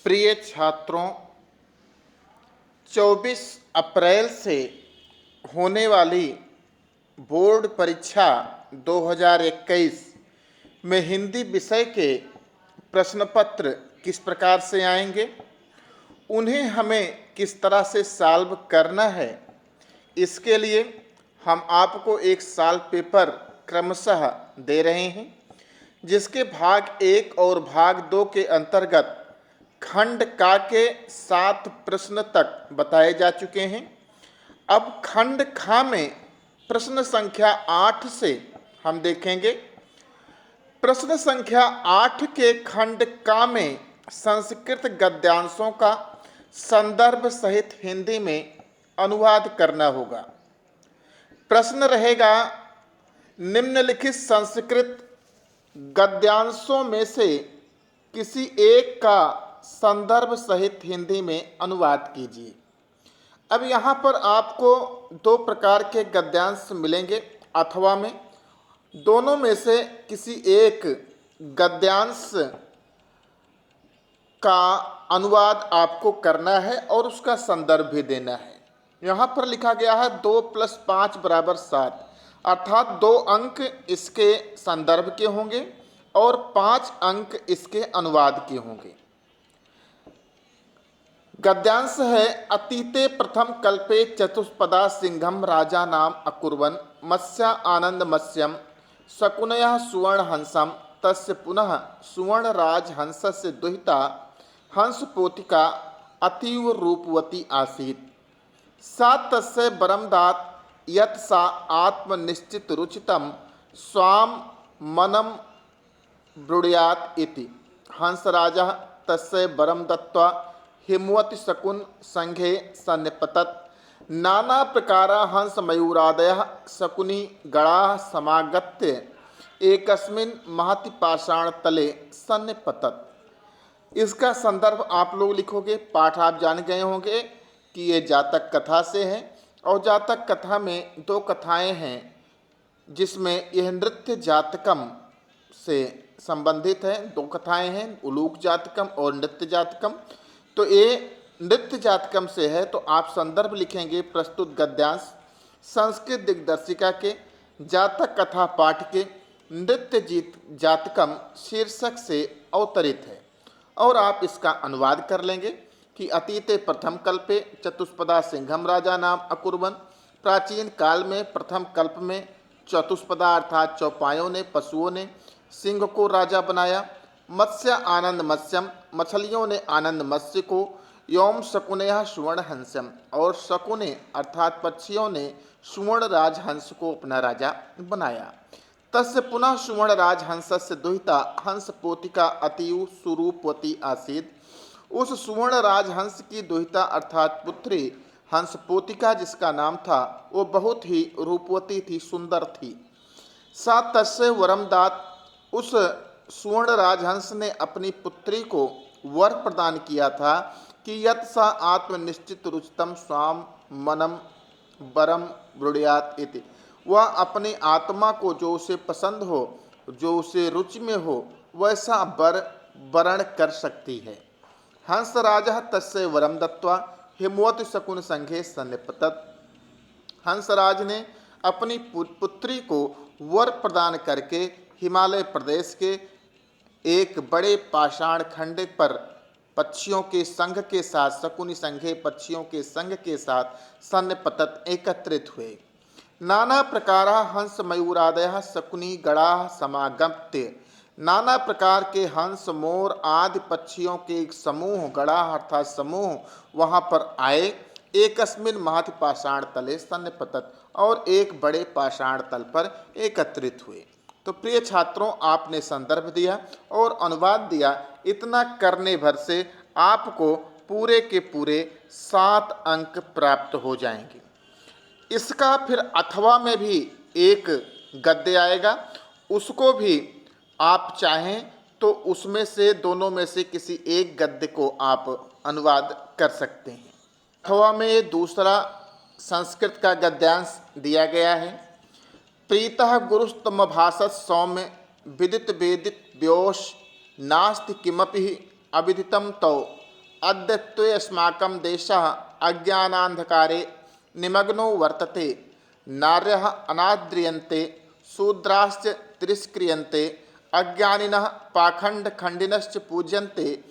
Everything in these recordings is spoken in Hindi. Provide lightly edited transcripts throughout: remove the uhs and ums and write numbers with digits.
प्रिय छात्रों, 24 अप्रैल से होने वाली बोर्ड परीक्षा 2021 में हिंदी विषय के प्रश्न पत्र किस प्रकार से आएंगे, उन्हें हमें किस तरह से सॉल्व करना है, इसके लिए हम आपको एक सॉल्व पेपर क्रमशः दे रहे हैं, जिसके भाग 1 और भाग 2 के अंतर्गत खंड का के 7 प्रश्न तक बताए जा चुके हैं। अब खंड खा में प्रश्न संख्या 8 से हम देखेंगे। प्रश्न संख्या 8 के खंड का में संस्कृत गद्यांशों का संदर्भ सहित हिंदी में अनुवाद करना होगा। प्रश्न रहेगा, निम्नलिखित संस्कृत गद्यांशों में से किसी एक का संदर्भ सहित हिंदी में अनुवाद कीजिए। अब यहाँ पर आपको 2 प्रकार के गद्यांश मिलेंगे अथवा में, दोनों में से किसी एक गद्यांश का अनुवाद आपको करना है और उसका संदर्भ भी देना है। यहाँ पर लिखा गया है 2 + 5 = 7, अर्थात 2 अंक इसके संदर्भ के होंगे और 5 अंक इसके अनुवाद के होंगे। गद्यांश है, अतीते प्रथम कल्पे चतुष्पदा सिंहम राजा नाम अकुर्वन् मत्स्या आनंद मत्स्यम शकुनयः सुवर्ण हंसम तस्य पुनः सुवर्ण राज हंसस्य दुहिता हंस पोतिका अतीव रूपवती आसीत् सा तस्य वरम दात यत् सा आत्मनिश्चित रुचितम स्वाम मनम ब्रूयात् इति हंसराजः तस्य वरम दत्त्वा हिमवती शकुन संघे सन्निपतत् नाना प्रकार हंस मयूरादयः शकुनी गणा समागत्य एकस्मिन् महति पाषाण तले सन्निपतत्। इसका संदर्भ आप लोग लिखोगे। पाठ आप जान गए होंगे कि ये जातक कथा से है और जातक कथा में 2 कथाएं हैं, जिसमें यह नृत्य जातकम से संबंधित है। 2 कथाएं हैं, उलूक जातकम और नृत्य जातकम। तो ये नृत्य जातकम से है, तो आप संदर्भ लिखेंगे प्रस्तुत गद्यांश संस्कृत दिग्दर्शिका के जातक कथा पाठ के नृत्य जातकम शीर्षक से अवतरित है, और आप इसका अनुवाद कर लेंगे कि अतीते प्रथम कल्पे चतुष्पदा सिंहम राजा नाम अकुर्वन्, प्राचीन काल में प्रथम कल्प में चतुष्पदा अर्थात चौपायों ने, पशुओं ने सिंह को राजा बनाया। मत्स्य आनंद मत्स्यम, मछलियों ने आनंद मत्स्य को। योम शकुनयः सुवर्ण हंसम, और शकुने अर्थात पक्षियों ने सुवर्ण राज हंस को अपना राजा बनाया। तस्य पुनः सुवर्ण राज हंसस्य दुहिता हंस पोतिका अतीव सुरूपवती आसीत्, उस सुवर्ण राज हंस की दुहिता अर्थात पुत्री हंस पोतिका जिसका नाम था, वो बहुत ही रूपवती थी, सुंदर थी। सा तस्य वरम दात, उस सुवर्ण राजहंस ने अपनी पुत्री को वर प्रदान किया था कि यत् सा आत्मनिश्चित रुचितम स्वाम मनम वरम ब्रूयात् इति, वह अपनी आत्मा को जो उसे पसंद हो, जो उसे रुचि में हो, वैसा वर वरण कर सकती है। हंस राजा तस्य वरम दत्त्वा हिमवती शकुन संघे सन्निपतत्, हंसराज ने अपनी पुत्री को वर प्रदान करके हिमालय प्रदेश के एक बड़े पाषाण खंड पर पक्षियों के संघ के साथ, शकुनी संघे पक्षियों के संघ के साथ सन्निपतत् एकत्रित हुए। नाना प्रकार हंस मयूरादयः शकुनी गणा समागत्य, नाना प्रकार के हंस मोर आदि पक्षियों के एक समूह, गणा अर्थात समूह, वहाँ पर आए। एकस्मिन् महति पाषाण तले सन्निपतत्, और एक बड़े पाषाण तल पर एकत्रित हुए। तो प्रिय छात्रों, आपने संदर्भ दिया और अनुवाद दिया, इतना करने भर से आपको पूरे के पूरे 7 अंक प्राप्त हो जाएंगे। इसका फिर अथवा में भी एक गद्य आएगा, उसको भी आप चाहें तो उसमें से, दोनों में से किसी एक गद्य को आप अनुवाद कर सकते हैं। अथवा में दूसरा संस्कृत का गद्यांश दिया गया है। प्रीतः गुरुस्तम भाषत सौम्य विदित वेदित व्योष नास्ति किमपि अविदितम तौ अद्यत्वे अस्माकं देशः अज्ञानान्धकारे निमग्नो वर्तते। नार्यः अनाद्रियन्ते, शूद्राश्च तिरस्क्रियन्ते, अज्ञानिनः पाखण्डखण्डिनश्च पूज्यन्ते।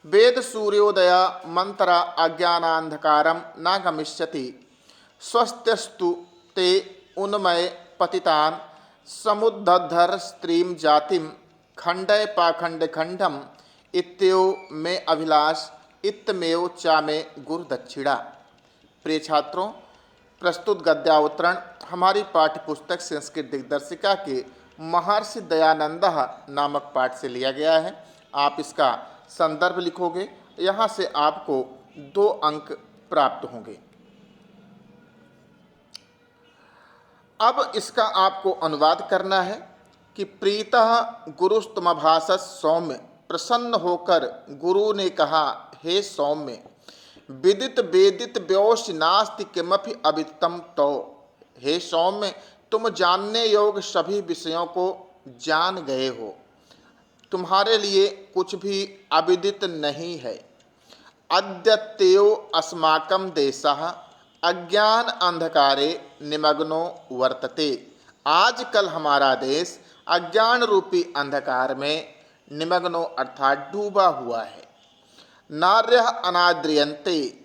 वेदसूर्योदय मंत्र अज्ञानान्धकारं न गमिष्यति। स्वस्त्यस्तु ते उन्मय पतितान् समुद्धर स्त्रीं जातिं खंडय पाखंड खंडम इत्यो में अभिलाष इत्तमेव चा में गुरु दक्षिणा। प्रिय छात्रों, प्रस्तुत गद्यावतरण हमारी पाठ्य पुस्तक संस्कृत दिग्दर्शिका के महर्षि दयानंद नामक पाठ से लिया गया है। आप इसका संदर्भ लिखोगे, यहाँ से आपको 2 अंक प्राप्त होंगे। अब इसका आपको अनुवाद करना है कि प्रीतः गुरुस्तमभासस सौम्य। प्रसन्न होकर गुरु ने कहा, हे सौम्य, विदित वेदित व्योश नास्ति किमपि अविदितम तो। हे सौम्य, तुम जानने योग्य सभी विषयों को जान गए हो, तुम्हारे लिए कुछ भी अविदित नहीं है। अद्यत्वेव अस्माकं देशः अज्ञान अंधकारे निमग्नो वर्तते। आजकल हमारा देश अज्ञान रूपी अंधकार में निमग्नो अर्थात डूबा हुआ है। नार्यः अनाद्रियन्ते,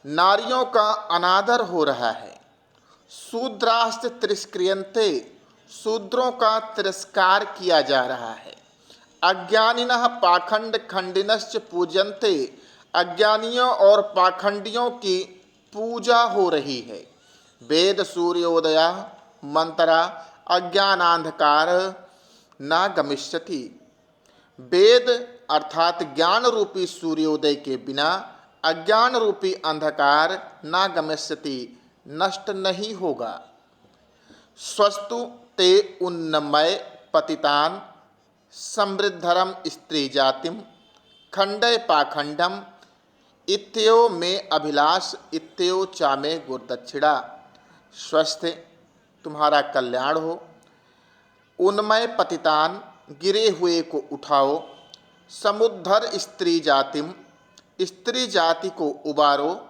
नारियों का अनादर हो रहा है। शूद्राश्च तिरस्क्रियन्ते, शूद्रों का तिरस्कार किया जा रहा है। अज्ञानिनः पाखंड खंडिनश्च पूजन्ते, अज्ञानियों और पाखंडियों की पूजा हो रही है। वेद सूर्योदय मंत्रा अज्ञानांधकार न गमिष्यति। वेद अर्थात ज्ञान रूपी सूर्योदय के बिना अज्ञान रूपी अंधकार न गमिष्यति, नष्ट नहीं होगा। स्वस्तु ते उन्नमय पतितान समृद्धरम स्त्री जातिम खंडय पाखंडम इत्यो में अभिलाष इत्यो चा में गुरुदक्षिणा। स्वस्थ, तुम्हारा कल्याण हो। उन्मय पतितान, गिरे हुए को उठाओ। समुद्धर स्त्री जातिम, स्त्री जाति को उबारो।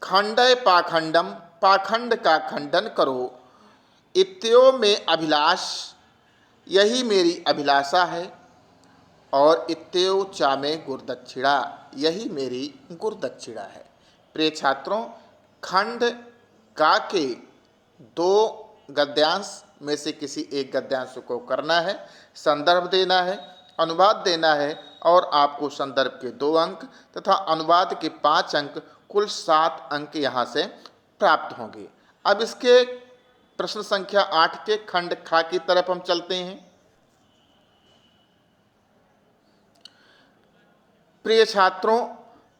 खंडय पाखंडम, पाखंड का खंडन करो। इत्यो में अभिलाष, यही मेरी अभिलाषा है। और इत्यो चा में गुरुदक्षिणा, यही मेरी गुरुदक्षिणा है। प्रिय छात्रों, खंड का के 2 गद्यांश में से किसी एक गद्यांश को करना है, संदर्भ देना है, अनुवाद देना है और आपको संदर्भ के 2 अंक तथा अनुवाद के 5 अंक, कुल 7 अंक यहाँ से प्राप्त होंगे। अब इसके प्रश्न संख्या 8 के खंड खा की तरफ हम चलते हैं। प्रिय छात्रों,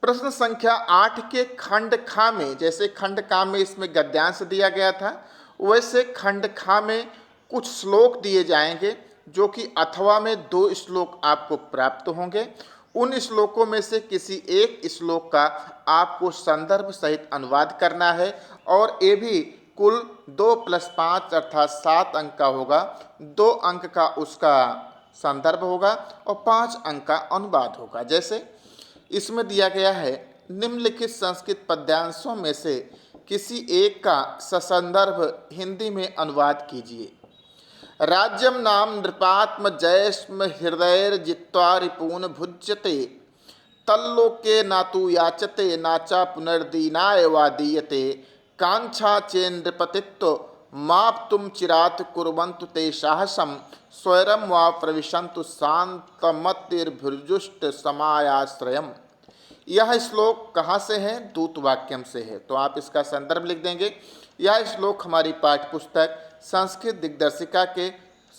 प्रश्न संख्या 8 के खंड खा में, जैसे खंड का में इसमें गद्यांश दिया गया था, वैसे खंड खा में कुछ श्लोक दिए जाएंगे जो कि अथवा में 2 श्लोक आपको प्राप्त होंगे। उन श्लोकों में से किसी एक श्लोक का आपको संदर्भ सहित अनुवाद करना है और ये भी कुल 2 + 5 अर्थात 7 अंक का होगा। 2 अंक का उसका संदर्भ होगा और 5 अंक का अनुवाद होगा। जैसे इसमें दिया गया है, निम्नलिखित संस्कृत पद्यांशों में से किसी एक का ससंदर्भ हिंदी में अनुवाद कीजिए। राज्यम नाम नृपात्म जयस्म हृदयर जित्वा रिपून भुज्यते तल्लोके नातु याचते नाचा पुनर्दीनाय वादीयते कांक्षा चे नृपतित्व माप तुम चिरात कुर्वन्तु ते साहसम स्वयं वा प्रविशन्तु शांतमतिर्भुजुष्ट समायाश्रयम। यह श्लोक कहाँ से है? दूत वाक्यम से है। तो आप इसका संदर्भ लिख देंगे। यह श्लोक हमारी पाठ्य पुस्तक संस्कृत दिग्दर्शिका के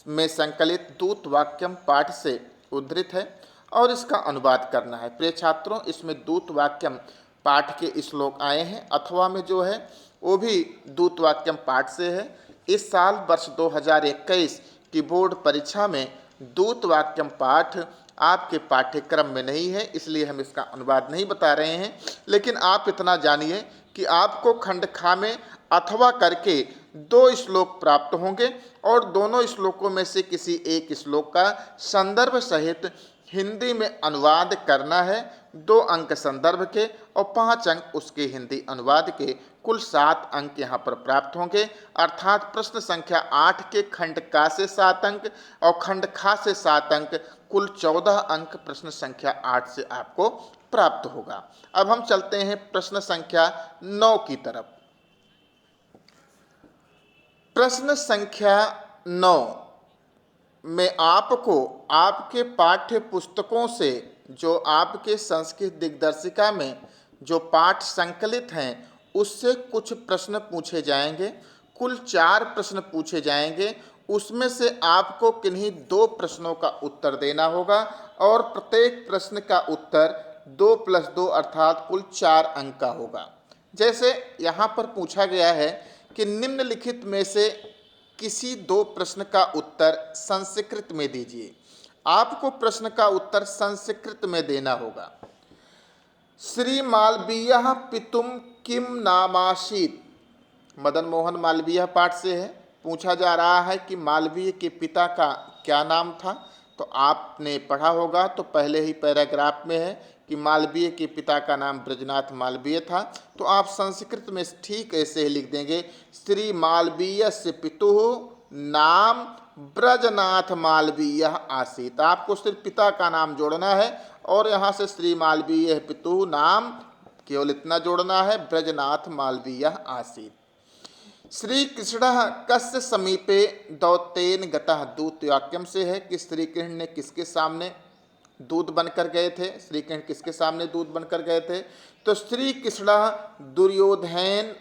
में संकलित दूत वाक्यम पाठ से उद्धृत है और इसका अनुवाद करना है। प्रिय छात्रों, इसमें दूत वाक्यम पाठ के श्लोक आए हैं। अथवा में जो है वो भी दूत वाक्यम पाठ से है। इस साल वर्ष 2021 की बोर्ड परीक्षा में दूत वाक्यम पाठ आपके पाठ्यक्रम में नहीं है, इसलिए हम इसका अनुवाद नहीं बता रहे हैं। लेकिन आप इतना जानिए कि आपको खंड खा में अथवा करके 2 श्लोक प्राप्त होंगे और दोनों श्लोकों में से किसी एक श्लोक का संदर्भ सहित हिंदी में अनुवाद करना है। 2 अंक संदर्भ के और 5 अंक उसके हिंदी अनुवाद के, कुल 7 अंक यहाँ पर प्राप्त होंगे। अर्थात प्रश्न संख्या 8 के खंड का से 7 अंक और खंड खा से 7 अंक, कुल 14 अंक प्रश्न संख्या 8 से आपको प्राप्त होगा। अब हम चलते हैं प्रश्न संख्या 9 की तरफ। प्रश्न संख्या 9 में आपको आपके पाठ्य पुस्तकों से, जो आपके संस्कृत दिग्दर्शिका में जो पाठ संकलित हैं, उससे कुछ प्रश्न पूछे जाएंगे। कुल 4 प्रश्न पूछे जाएंगे। उसमें से आपको किन्हीं 2 प्रश्नों का उत्तर देना होगा और प्रत्येक प्रश्न का उत्तर 2 + 2 अर्थात कुल 4 अंक का होगा। जैसे यहाँ पर पूछा गया है कि निम्नलिखित में से किसी 2 प्रश्न का उत्तर संस्कृत में दीजिए। आपको प्रश्न का उत्तर संस्कृत में देना होगा। श्री मालवीय पितुम किम नामासीत, मदन मोहन मालवीय पाठ से है। पूछा जा रहा है कि मालवीय के पिता का क्या नाम था। तो आपने पढ़ा होगा, तो पहले ही पैराग्राफ में है कि मालवीय के पिता का नाम ब्रजनाथ मालवीय था। तो आप संस्कृत में ठीक ऐसे ही लिख देंगे, श्री मालवीयस्य पितुः नाम ब्रजनाथ मालवीय आसीत्। आपको सिर्फ पिता का नाम जोड़ना है और यहाँ से श्री मालवीय पितुः नाम केवल इतना जोड़ना है, ब्रजनाथ मालवीय आसीत्। श्री कृष्ण कस्य समीपे दौतेन गतः, दूत वाक्यम से है कि श्री कृष्ण ने किसके सामने दूत बनकर गए थे। श्री कृष्ण किसके सामने दूत बनकर गए थे? तो श्री कृष्ण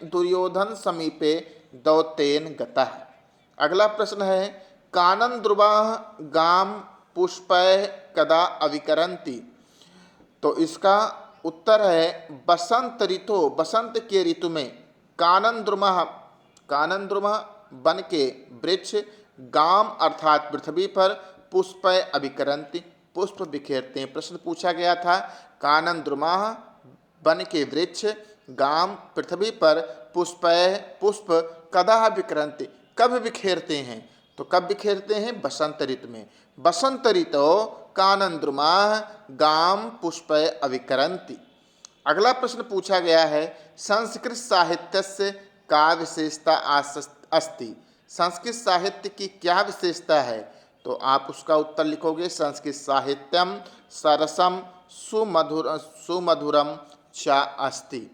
दुर्योधन समीपे दौतेन गतः। अगला प्रश्न है, कानन ध्रुवः गाम पुष्पैः कदा अविकरन्ति। तो इसका उत्तर है बसंत ऋतु, बसंत के ऋतु में कानन ध्रुवः बन के वृक्ष, गाम अर्थात पृथ्वी पर, पुष्पैः अविकरन्ति पुष्प बिखेरते हैं। प्रश्न पूछा गया था, कानन ध्रुवः बन के वृक्ष, गाम पृथ्वी पर, पुष्पैः पुष्प, कदा विकरन्ति कब बिखेरते हैं। तो कब बिखेरते हैं? बसंत ऋतु में। बसंत ऋतु कानन ध्रुवः गाम पुष्पैः अविकरन्ति। अगला प्रश्न पूछा गया है, संस्कृत साहित्यस्य का विशेषता अस्ति। संस्कृत साहित्य की क्या विशेषता है? तो आप उसका उत्तर लिखोगे, संस्कृत साहित्यम सरसम सुमधुरम च अस्ति।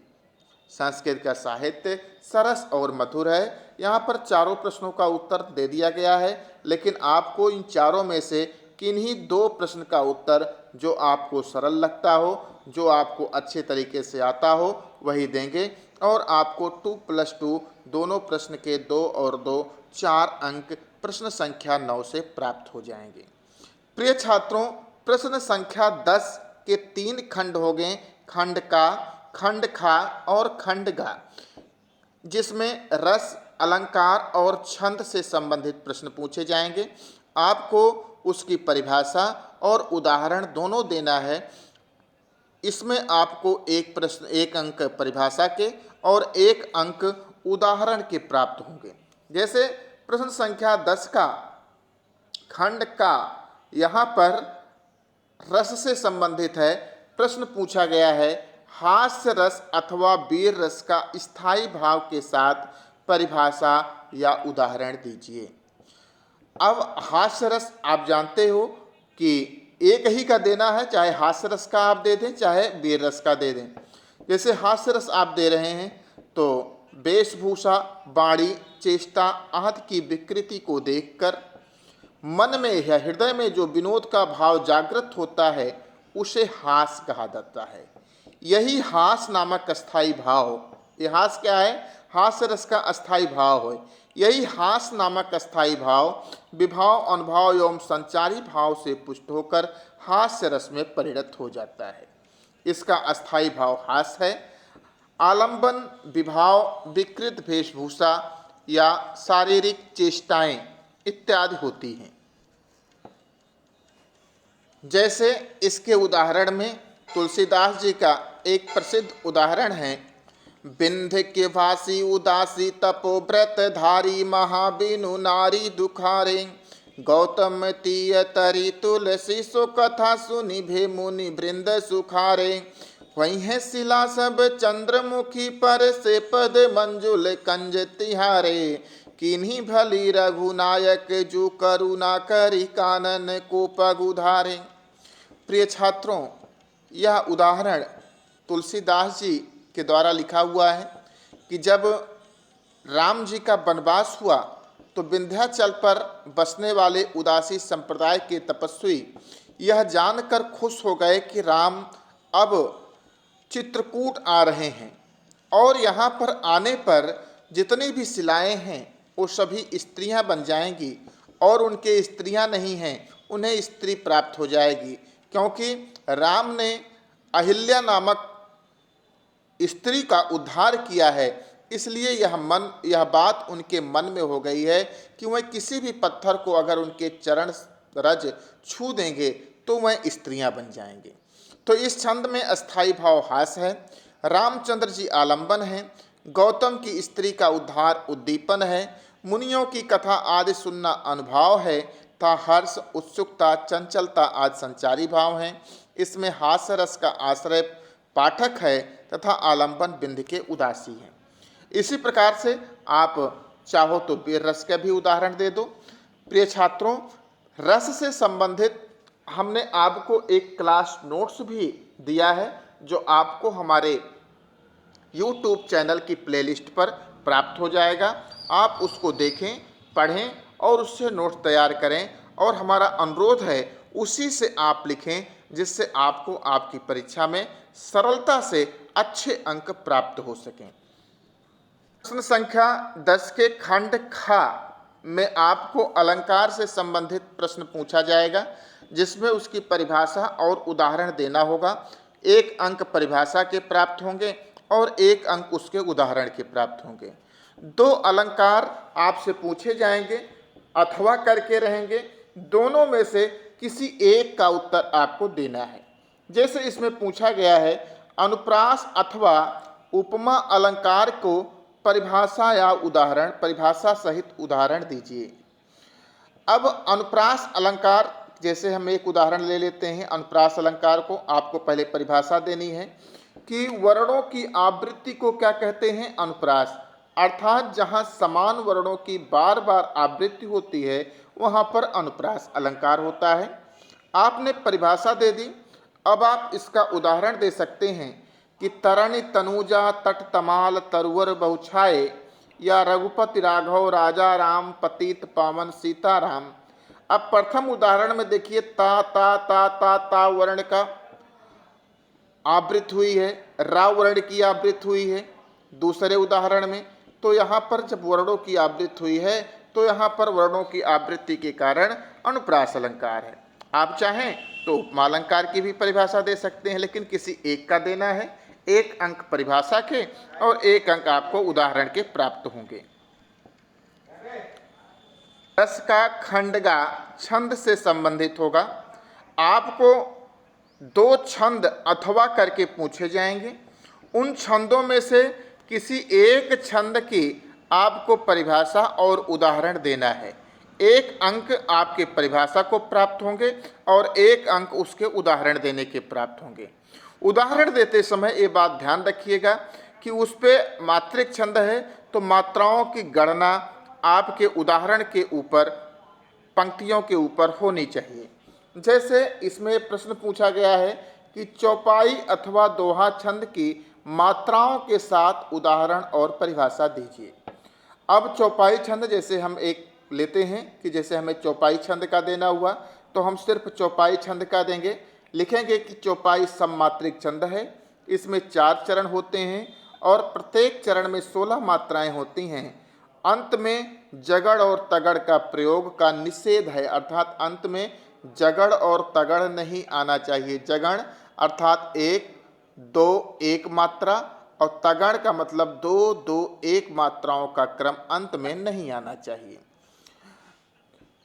संस्कृत का साहित्य सरस और मधुर है। यहाँ पर 4 प्रश्नों का उत्तर दे दिया गया है, लेकिन आपको इन 4 में से किन्हीं 2 प्रश्न का उत्तर जो आपको सरल लगता हो, जो आपको अच्छे तरीके से आता हो, वही देंगे और आपको 2 + 2 दोनों प्रश्न के 2 और 2 4 अंक प्रश्न संख्या 9 से प्राप्त हो जाएंगे। प्रिय छात्रों, प्रश्न संख्या 10 के 3 खंड हो गए, खंड का, खंड खा और खंड गा, जिसमें रस, अलंकार और छंद से संबंधित प्रश्न पूछे जाएंगे। आपको उसकी परिभाषा और उदाहरण दोनों देना है। इसमें आपको 1 अंक परिभाषा के और 1 अंक उदाहरण के प्राप्त होंगे। जैसे प्रश्न संख्या 10 का खंड का, यहाँ पर रस से संबंधित है। प्रश्न पूछा गया है, हास्य रस अथवा वीर रस का स्थायी भाव के साथ परिभाषा या उदाहरण दीजिए। अब हास्य रस आप जानते हो कि एक ही का देना है, चाहे हास्य रस का आप दे दें चाहे वीर रस का दे दें। जैसे हास्य रस आप दे रहे हैं तो वेशभूषा, वाणी, चेष्टा आदि की विकृति को देखकर मन में या हृदय में जो विनोद का भाव जागृत होता है उसे हास कहा जाता है। यही हास नामक अस्थाई भाव, ये हास क्या है? हास्य रस का अस्थाई भाव है। यही हास नामक अस्थाई भाव विभाव, अनुभव एवं संचारी भाव से पुष्ट होकर हास्य रस में परिणत हो जाता है। इसका अस्थाई भाव हास है। आलंबन, विभाव, विकृत वेशभूषा या शारीरिक चेष्टाएं इत्यादि होती हैं। जैसे इसके उदाहरण में तुलसीदास जी का एक प्रसिद्ध उदाहरण है, बिंध्य के भासी उदासी तपोव्रत धारी महाबीनु नारी दुखारे गौतम तीय तरी तुलसी सो कथा सुनि भे मुनि वृंद सुखारे। वही है शिला सब चंद्रमुखी पर से पद मंजुल कंज तिहारे। किन्हीं भली रघुनायक जू करुणा करी कानन को पग उधारे। प्रिय छात्रों, यह उदाहरण तुलसीदास जी के द्वारा लिखा हुआ है कि जब राम जी का वनवास हुआ तो विंध्याचल पर बसने वाले उदासी संप्रदाय के तपस्वी यह जानकर खुश हो गए कि राम अब चित्रकूट आ रहे हैं और यहाँ पर आने पर जितनी भी शिलाएं हैं वो सभी स्त्रियां बन जाएंगी और उनके स्त्रियां नहीं हैं उन्हें स्त्री प्राप्त हो जाएगी, क्योंकि राम ने अहिल्या नामक स्त्री का उद्धार किया है। इसलिए यह बात उनके मन में हो गई है कि वह किसी भी पत्थर को अगर उनके चरण रज छू देंगे तो वह स्त्रियां बन जाएंगे। तो इस छंद में अस्थाई भाव हास है, रामचंद्र जी आलंबन है, गौतम की स्त्री का उद्धार उद्दीपन है, मुनियों की कथा आदि सुनना अनुभाव है, तथा हर्ष उत्सुकता चंचलता आदि संचारी भाव हैं। इसमें हास्य रस का आश्रय पाठक है तथा आलंबन बिंद के उदासी है। इसी प्रकार से आप चाहो तो वीर रस का भी उदाहरण दे दो। प्रिय छात्रों, रस से संबंधित हमने आपको एक क्लास नोट्स भी दिया है जो आपको हमारे YouTube चैनल की प्लेलिस्ट पर प्राप्त हो जाएगा। आप उसको देखें, पढ़ें और उससे नोट्स तैयार करें और हमारा अनुरोध है उसी से आप लिखें, जिससे आपको आपकी परीक्षा में सरलता से अच्छे अंक प्राप्त हो सकें। प्रश्न संख्या 10 के खंड खा में आपको अलंकार से संबंधित प्रश्न पूछा जाएगा, जिसमें उसकी परिभाषा और उदाहरण देना होगा। 1 अंक परिभाषा के प्राप्त होंगे और 1 अंक उसके उदाहरण के प्राप्त होंगे। 2 अलंकार आपसे पूछे जाएंगे अथवा करके रहेंगे, दोनों में से किसी एक का उत्तर आपको देना है। जैसे इसमें पूछा गया है, अनुप्रास अथवा उपमा अलंकार को परिभाषा या उदाहरण, परिभाषा सहित उदाहरण दीजिए। अब अनुप्रास अलंकार, जैसे हम एक उदाहरण ले लेते हैं। अनुप्रास अलंकार को आपको पहले परिभाषा देनी है कि वर्णों की आवृत्ति को क्या कहते हैं? अनुप्रास। अर्थात जहाँ समान वर्णों की बार बार आवृत्ति होती है वहाँ पर अनुप्रास अलंकार होता है। आपने परिभाषा दे दी, अब आप इसका उदाहरण दे सकते हैं कि तरणी तनुजा तट तमाल तरुवर बहुछाए, या रघुपति राघव राजा राम पतित पावन सीताराम। अब प्रथम उदाहरण में देखिए ता ता ता ता ता वर्ण का आवृत्ति हुई है, रा वर्ण की आवृत्ति हुई है दूसरे उदाहरण में। तो यहाँ पर जब वर्णों की आवृत्ति हुई है तो यहाँ पर वर्णों की आवृत्ति के कारण अनुप्रास अलंकार है। आप चाहें तो उपमा अलंकार की भी परिभाषा दे सकते हैं, लेकिन किसी एक का देना है। 1 अंक परिभाषा के और 1 अंक आपको उदाहरण के प्राप्त होंगे। रस का खंडगा छंद से संबंधित होगा। आपको 2 छंद अथवा करके पूछे जाएंगे। उन छंदों में से किसी एक छंद की आपको परिभाषा और उदाहरण देना है। 1 अंक आपके परिभाषा को प्राप्त होंगे और 1 अंक उसके उदाहरण देने के प्राप्त होंगे। उदाहरण देते समय ये बात ध्यान रखिएगा कि उस पर मात्रिक छंद है तो मात्राओं की गणना आपके उदाहरण के ऊपर, पंक्तियों के ऊपर होनी चाहिए। जैसे इसमें प्रश्न पूछा गया है कि चौपाई अथवा दोहा छंद की मात्राओं के साथ उदाहरण और परिभाषा दीजिए। अब चौपाई छंद जैसे हम एक लेते हैं कि जैसे हमें चौपाई छंद का देना हुआ तो हम सिर्फ चौपाई छंद का देंगे। लिखेंगे कि चौपाई सममात्रिक छंद है, इसमें 4 चरण होते हैं और प्रत्येक चरण में 16 मात्राएं होती हैं। अंत में जगड़ और तगड़ का प्रयोग का निषेध है, अर्थात अंत में जगड़ और तगड़ नहीं आना चाहिए। जगड़ अर्थात 1 2 1 मात्रा और तगड़ का मतलब 2 2 1 मात्राओं का क्रम अंत में नहीं आना चाहिए।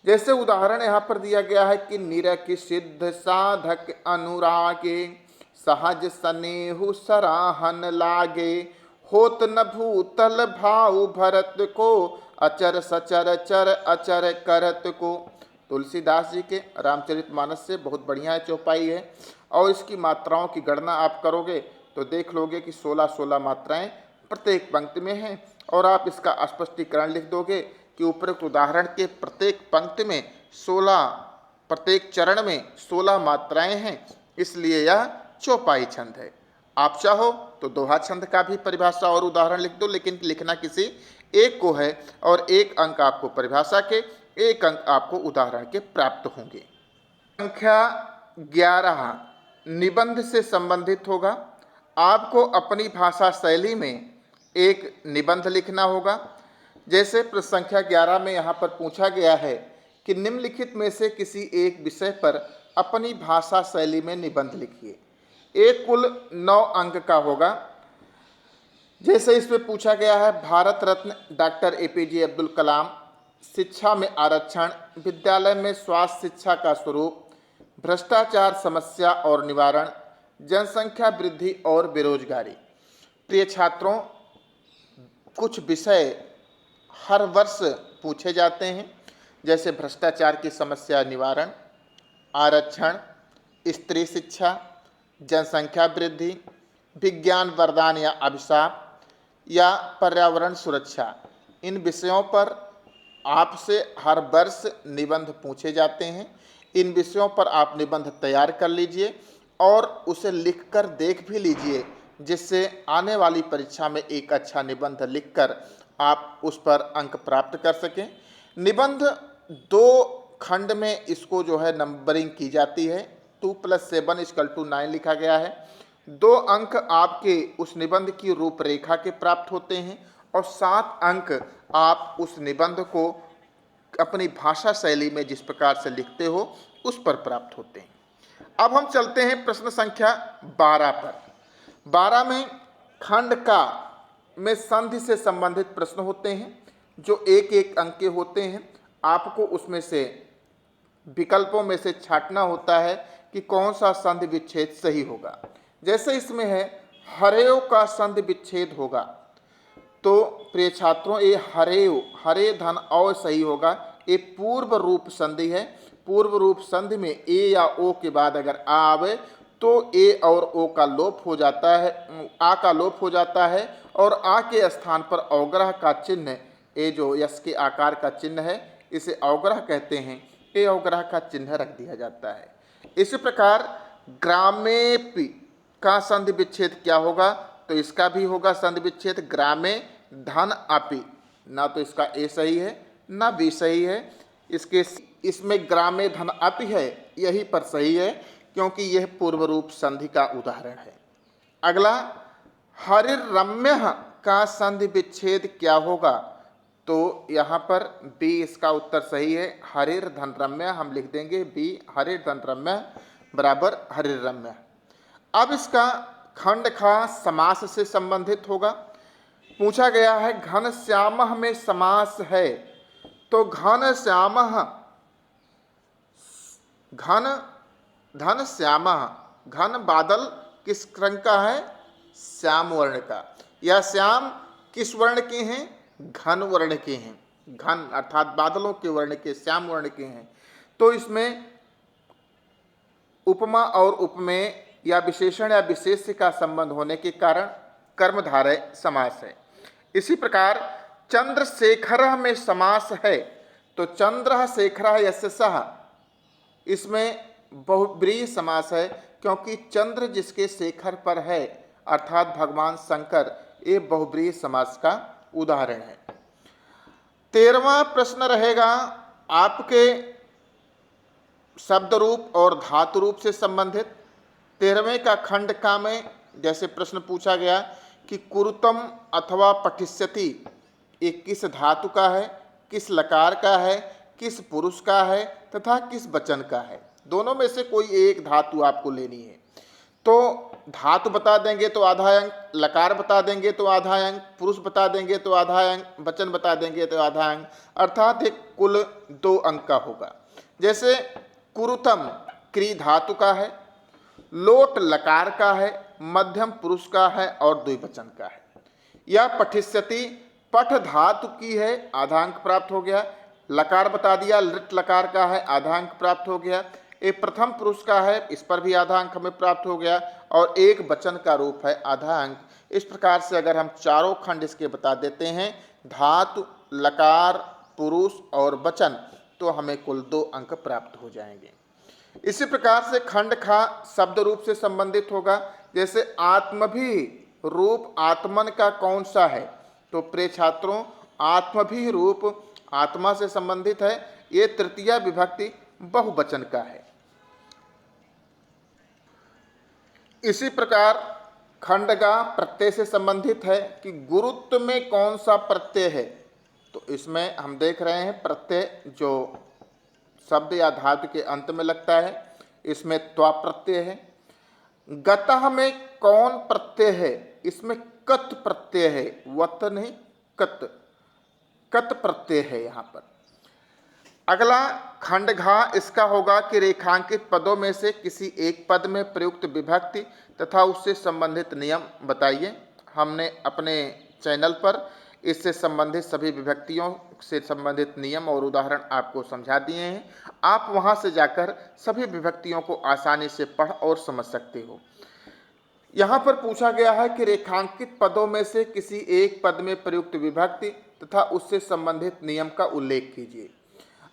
जैसे उदाहरण यहाँ पर दिया गया है कि निरख सिद्ध साधक अनुरागे, सहज स्नेहु सराहन लागे, होत न भूतल भाव भरत को, अचर सचर चर अचर करत को। तुलसीदास जी के रामचरितमानस से बहुत बढ़िया चौपाई है। और इसकी मात्राओं की गणना आप करोगे तो देख लोगे कि 16-16 मात्राएं प्रत्येक पंक्ति में हैं। और आप इसका स्पष्टीकरण लिख दोगे कि उपरोक्त उदाहरण के प्रत्येक पंक्ति में 16, प्रत्येक चरण में 16 मात्राएं हैं, इसलिए यह चौपाई छंद है। आप चाहो तो दोहा छंद का भी परिभाषा और उदाहरण लिख दो, लेकिन लिखना किसी एक को है और 1 अंक आपको परिभाषा के, 1 अंक आपको उदाहरण के प्राप्त होंगे। संख्या 11 निबंध से संबंधित होगा। आपको अपनी भाषा शैली में एक निबंध लिखना होगा। जैसे प्रश्न संख्या 11 में यहाँ पर पूछा गया है कि निम्नलिखित में से किसी एक विषय पर अपनी भाषा शैली में निबंध लिखिए। एक कुल 9 अंक का होगा। जैसे इसमें पूछा गया है भारत रत्न डॉक्टर APJ अब्दुल कलाम, शिक्षा में आरक्षण, विद्यालय में स्वास्थ्य शिक्षा का स्वरूप, भ्रष्टाचार समस्या और निवारण, जनसंख्या वृद्धि और बेरोजगारी। प्रिय छात्रों, कुछ विषय हर वर्ष पूछे जाते हैं, जैसे भ्रष्टाचार की समस्या निवारण, आरक्षण, स्त्री शिक्षा, जनसंख्या वृद्धि, विज्ञान वरदान या अभिशाप या पर्यावरण सुरक्षा। इन विषयों पर आपसे हर वर्ष निबंध पूछे जाते हैं। इन विषयों पर आप निबंध तैयार कर लीजिए और उसे लिखकर देख भी लीजिए, जिससे आने वाली परीक्षा में एक अच्छा निबंध लिखकर आप उस पर अंक प्राप्त कर सकें। निबंध 2 खंड में इसको जो है नंबरिंग की जाती है। 2 + 7 = 9 लिखा गया है। 2 अंक आपके उस निबंध की रूपरेखा के प्राप्त होते हैं और 7 अंक आप उस निबंध को अपनी भाषा शैली में जिस प्रकार से लिखते हो उस पर प्राप्त होते हैं। अब हम चलते हैं प्रश्न संख्या 12 पर। 12 में खंड का में संधि से संबंधित प्रश्न होते हैं, जो 1-1 अंक के होते हैं। आपको उसमें से विकल्पों में से छांटना होता है कि कौन सा संधि विच्छेद सही होगा। जैसे इसमें है हरेव का संधि विच्छेद होगा, तो प्रिय छात्रों ये हरेव, हरे धन औ सही होगा। ये पूर्व रूप संधि है। पूर्व रूप संधि में ए या ओ के बाद अगर आ आवे तो ए और ओ का लोप हो जाता है, आ का लोप हो जाता है और आ के स्थान पर अवग्रह का चिन्ह, ए जो यश के आकार का चिन्ह है इसे अवग्रह कहते हैं, ए अवग्रह का चिन्ह रख दिया जाता है। इसी प्रकार ग्रामेपि का संधि विच्छेद क्या होगा, तो इसका भी होगा संधि विच्छेद ग्रामे धन अपि। ना तो इसका ए सही है ना बी सही है, इसमें ग्रामे धन अपि है, यही पर सही है क्योंकि यह पूर्व रूप संधि का उदाहरण है। अगला हरिरम्य का संधि विच्छेद क्या होगा, तो यहाँ पर बी इसका उत्तर सही है। हरिर धन रम्य हम लिख देंगे बी, हरिर धन रम्य बराबर हरिरम्य। अब इसका खंड खा समास से संबंधित होगा। पूछा गया है घन श्यामः में समास है, तो घन श्यामः, घन धन श्यामः, घन बादल किस रंग का है, श्याम वर्ण का। या श्याम किस वर्ण के हैं, घन वर्ण के हैं। घन अर्थात बादलों के वर्ण के, श्याम वर्ण के हैं। तो इसमें उपमा और उपमेय या विशेषण या विशेष्य का संबंध होने के कारण कर्मधारय समास है। इसी प्रकार चंद्रशेखर में समास है, तो चंद्र शेखर यस्य सः, इसमें बहुब्रीहि समास है क्योंकि चंद्र जिसके शेखर पर है अर्थात भगवान शंकर, ये बहुब्रीहि समास का उदाहरण है। 13वां प्रश्न रहेगा आपके शब्द रूप और धातु रूप से संबंधित। 13वें का खंड का में जैसे प्रश्न पूछा गया कि कुरुतम अथवा पठिष्यति ये किस धातु का है, किस लकार का है, किस पुरुष का है तथा किस वचन का है। दोनों में से कोई एक धातु आपको लेनी है। तो धातु बता देंगे तो आधा अंक, लकार बता देंगे तो आधा अंक, पुरुष बता देंगे तो आधा अंक, वचन बता देंगे तो आधा अंक, अर्थात एक कुल 2 अंक का होगा। जैसे कुरुतम क्री धातु का है, लोट लकार का है, मध्यम पुरुष का है और द्विवचन का है। या पठिष्यति पठ धातु की है, आधा अंक प्राप्त हो गया। लकार बता दिया, लृट लकार का है, आधा अंक प्राप्त हो गया। एक प्रथम पुरुष का है, इस पर भी आधा अंक हमें प्राप्त हो गया, और एक वचन का रूप है, आधा अंक। इस प्रकार से अगर हम चारों खंड इसके बता देते हैं, धातु, लकार, पुरुष और वचन, तो हमें कुल 2 अंक प्राप्त हो जाएंगे। इसी प्रकार से खंड खा शब्द रूप से संबंधित होगा। जैसे आत्मभी रूप आत्मन का कौन सा है, तो प्रिय छात्रों आत्मभी रूप आत्मा से संबंधित है, ये तृतीया विभक्ति बहुवचन का है। इसी प्रकार खंडगा प्रत्यय से संबंधित है कि गुरुत्व में कौन सा प्रत्यय है, तो इसमें हम देख रहे हैं प्रत्यय जो शब्द या धातु के अंत में लगता है, इसमें त्वा प्रत्यय है। गतः में कौन प्रत्यय है, इसमें कत प्रत्यय है, वत नहीं कत, कत प्रत्यय है यहाँ पर। अगला खंडघा इसका होगा कि रेखांकित पदों में से किसी एक पद में प्रयुक्त विभक्ति तथा उससे संबंधित नियम बताइए। हमने अपने चैनल पर इससे संबंधित सभी विभक्तियों से संबंधित नियम और उदाहरण आपको समझा दिए हैं। आप वहां से जाकर सभी विभक्तियों को आसानी से पढ़ और समझ सकते हो। यहाँ पर पूछा गया है कि रेखांकित पदों में से किसी एक पद में प्रयुक्त विभक्ति तथा उससे संबंधित नियम का उल्लेख कीजिए।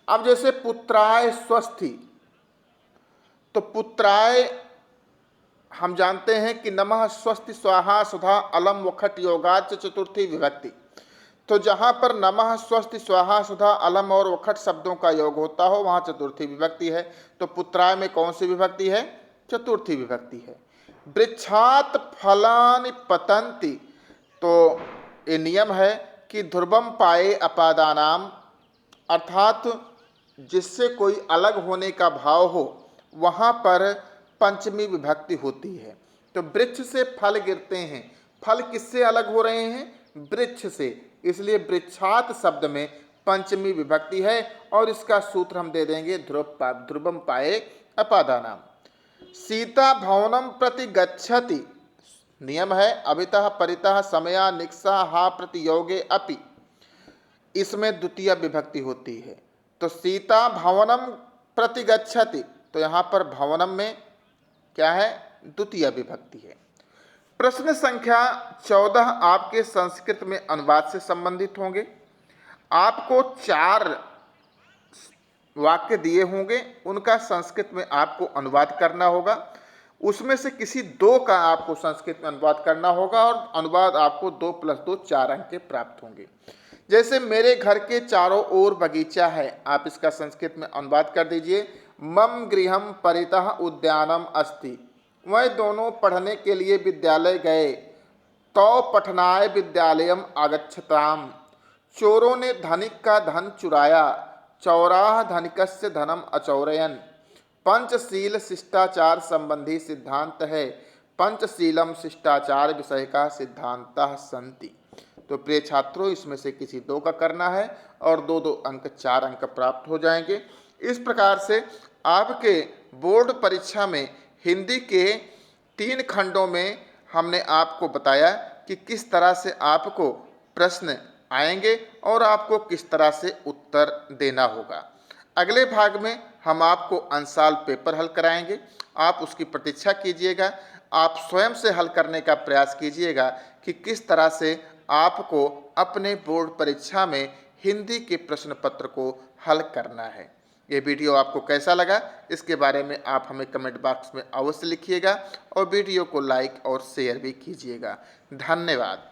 अब जैसे पुत्राय स्वस्थि, तो पुत्राय हम जानते हैं कि नमः स्वस्ति स्वाहा सुधा अलम वखट योगाच चतुर्थी विभक्ति। तो जहां पर नमः स्वस्ति स्वाहा सुधा अलम और वखट शब्दों का योग होता हो वहां चतुर्थी विभक्ति है। तो पुत्राय में कौन सी विभक्ति है, चतुर्थी विभक्ति है। वृक्षात फलानि पतन्ति, तो ये नियम है कि ध्रुवम पाए अपादानाम, अर्थात जिससे कोई अलग होने का भाव हो वहाँ पर पंचमी विभक्ति होती है। तो वृक्ष से फल गिरते हैं, फल किससे अलग हो रहे हैं, वृक्ष से, इसलिए वृक्षात शब्द में पंचमी विभक्ति है और इसका सूत्र हम दे देंगे ध्रुवम पाए अपादानाम। सीता भवनम प्रति गच्छति, नियम है अभितः परितः समया निक्सा हा प्रति योगे अपि, इसमें द्वितीय विभक्ति होती है। तो सीता भवनम प्रति गच्छति, तो यहाँ पर भवनम में क्या है, द्वितीय विभक्ति है। प्रश्न संख्या 14 आपके संस्कृत में अनुवाद से संबंधित होंगे। आपको 4 वाक्य दिए होंगे, उनका संस्कृत में आपको अनुवाद करना होगा। उसमें से किसी 2 का आपको संस्कृत में अनुवाद करना होगा और अनुवाद आपको 2 + 2 4 अंक के प्राप्त होंगे। जैसे मेरे घर के चारों ओर बगीचा है, आप इसका संस्कृत में अनुवाद कर दीजिए। मम गृहम परितः उद्यानम अस्ति, वह दोनों पढ़ने के लिए विद्यालय गए। तौ पठनाय विद्यालयम आगच्छताम, चोरों ने धनिक का धन चुराया। चौराह धनिकस्य धनम अचौरयन। पंचशील शिष्टाचार संबंधी सिद्धांत है, पंचशीलम शिष्टाचार विषय का सिद्धांतः सन्ति। तो प्रिय छात्रों इसमें से किसी 2 का करना है और 2-2 अंक 4 अंक प्राप्त हो जाएंगे। इस प्रकार से आपके बोर्ड परीक्षा में हिंदी के 3 खंडों में हमने आपको बताया कि किस तरह से आपको प्रश्न आएंगे और आपको किस तरह से उत्तर देना होगा। अगले भाग में हम आपको अंशाल पेपर हल कराएंगे, आप उसकी प्रतीक्षा कीजिएगा। आप स्वयं से हल करने का प्रयास कीजिएगा कि किस तरह से आपको अपने बोर्ड परीक्षा में हिंदी के प्रश्न पत्र को हल करना है। ये वीडियो आपको कैसा लगा, इसके बारे में आप हमें कमेंट बॉक्स में अवश्य लिखिएगा और वीडियो को लाइक और शेयर भी कीजिएगा। धन्यवाद।